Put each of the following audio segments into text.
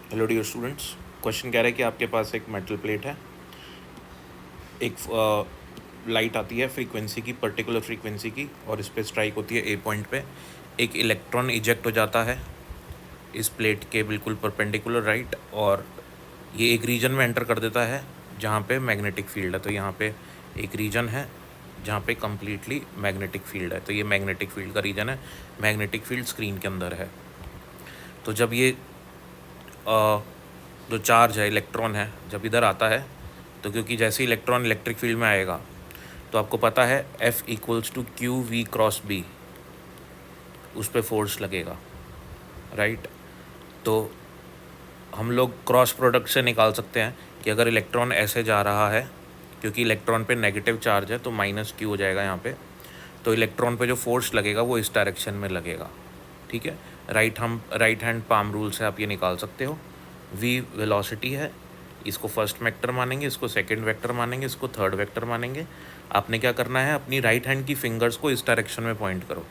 Hello dear students, question कह रहा है कि आपके पास एक मेटल प्लेट है, एक लाइट आती है फ्रीक्वेंसी की, पर्टिकुलर फ्रीक्वेंसी की, और इस पर स्ट्राइक होती है ए पॉइंट पे। एक इलेक्ट्रॉन इजेक्ट हो जाता है इस प्लेट के बिल्कुल परपेंडिकुलर राइट, और ये एक रीजन में एंटर कर देता है जहाँ पे मैग्नेटिक फील्ड है। तो यहाँ पे एक रीजन है जहाँ पे कम्प्लीटली मैग्नेटिक फील्ड है, तो ये मैग्नेटिक फील्ड का रीजन है। मैग्नेटिक फील्ड स्क्रीन के अंदर है। तो जब ये जो चार्ज है, इलेक्ट्रॉन है, जब इधर आता है, तो क्योंकि जैसे इलेक्ट्रॉन इलेक्ट्रिक फील्ड में आएगा तो आपको पता है F equals to q v cross b, उस पर फोर्स लगेगा, राइट। तो हम लोग क्रॉस प्रोडक्ट से निकाल सकते हैं कि अगर इलेक्ट्रॉन ऐसे जा रहा है, क्योंकि इलेक्ट्रॉन पे नेगेटिव चार्ज है तो माइनस क्यू हो जाएगा यहाँ पे, तो इलेक्ट्रॉन पे जो फोर्स लगेगा वो इस डायरेक्शन में लगेगा, ठीक है। राइट हैंड पाम रूल से आप ये निकाल सकते हो। v वेलोसिटी है, इसको फर्स्ट वेक्टर मानेंगे, इसको सेकंड वेक्टर मानेंगे, इसको थर्ड वेक्टर मानेंगे। आपने क्या करना है, अपनी राइट हैंड की फिंगर्स को इस डायरेक्शन में पॉइंट करो,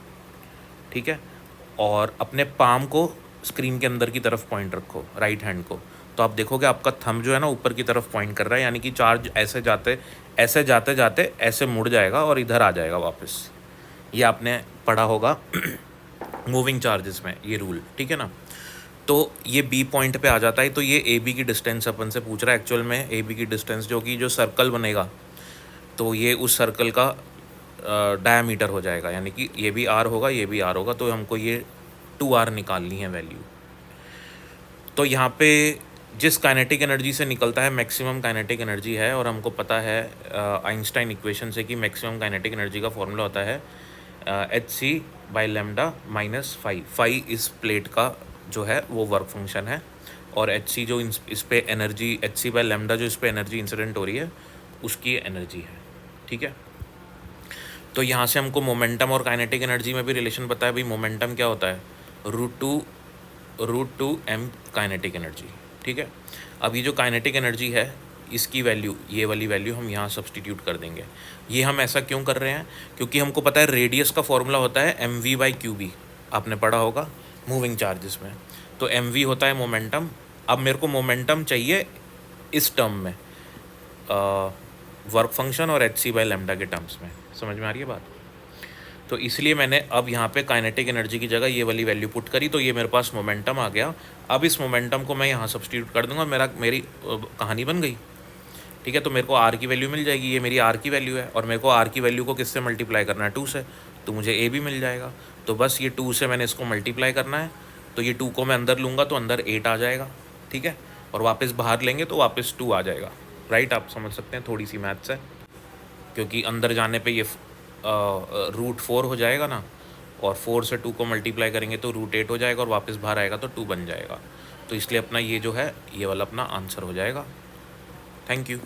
ठीक है, और अपने पाम को स्क्रीन के अंदर की तरफ पॉइंट रखो, राइट हैंड को। तो आप देखोगे आपका थंब जो है ना ऊपर की तरफ पॉइंट कर रहा है, यानी कि चार्ज ऐसे जाते जाते ऐसे मुड़ जाएगा और इधर आ जाएगा वापस। ये आपने पढ़ा होगा मूविंग चार्जेस में ये रूल, ठीक है ना। तो ये बी पॉइंट पे आ जाता है, तो ये ए बी की डिस्टेंस अपन से पूछ रहा है एक्चुअल में। ए बी की डिस्टेंस जो कि जो सर्कल बनेगा, तो ये उस सर्कल का डायामीटर हो जाएगा, यानी कि ये भी आर होगा, ये भी आर होगा, तो हमको ये 2r निकालनी है वैल्यू। तो यहाँ पे जिस काइनेटिक एनर्जी से निकलता है मैक्सिमम काइनेटिक एनर्जी है, और हमको पता है आइंस्टाइन इक्वेशन से कि मैक्सिमम काइनेटिक एनर्जी का फॉर्मूला होता है hc/λ माइनस फाई इस प्लेट का जो है वो वर्क फंक्शन है, और hc जो इस पे एनर्जी, hc/λ जो इस पे एनर्जी इंसिडेंट हो रही है उसकी एनर्जी है, ठीक है। तो यहाँ से हमको मोमेंटम और काइनेटिक एनर्जी में भी रिलेशन पता है भाई। मोमेंटम क्या होता है, root two m kinetic energy, ठीक है। अब ये जो काइनेटिक एनर्जी है इसकी वैल्यू, ये वाली वैल्यू हम यहाँ सब्सटीट्यूट कर देंगे। ये हम ऐसा क्यों कर रहे हैं, क्योंकि हमको पता है रेडियस का फॉर्मूला होता है mv/qb, आपने पढ़ा होगा मूविंग चार्जेस में। तो mv होता है मोमेंटम। अब मेरे को मोमेंटम चाहिए इस टर्म में, वर्क फंक्शन और hc/λ के टर्म्स में। समझ में आ रही है बात। तो इसलिए मैंने अब यहाँ पे काइनेटिक एनर्जी की जगह ये वाली वैल्यू पुट करी, तो ये मेरे पास मोमेंटम आ गया। अब इस मोमेंटम को मैं यहाँ सब्सटीट्यूट कर दूंगा, मेरी कहानी बन गई, ठीक है। तो मेरे को आर की वैल्यू मिल जाएगी, ये मेरी आर की वैल्यू है, और मेरे को आर की वैल्यू को किससे मल्टीप्लाई करना है, 2 से, तो मुझे ए भी मिल जाएगा। तो बस ये 2 से मैंने इसको मल्टीप्लाई करना है, तो ये 2 को मैं अंदर लूँगा तो अंदर 8 आ जाएगा, ठीक है, और वापस बाहर लेंगे तो वापस 2 आ जाएगा, राइट। आप समझ सकते हैं, थोड़ी सी मैथ्स है, क्योंकि अंदर जाने पे ये √4 हो जाएगा ना, और 4 से 2 को मल्टीप्लाई करेंगे तो √8 हो जाएगा, और वापस बाहर आएगा तो 2 बन जाएगा। तो इसलिए अपना ये जो है ये वाला अपना आंसर हो जाएगा। Thank you.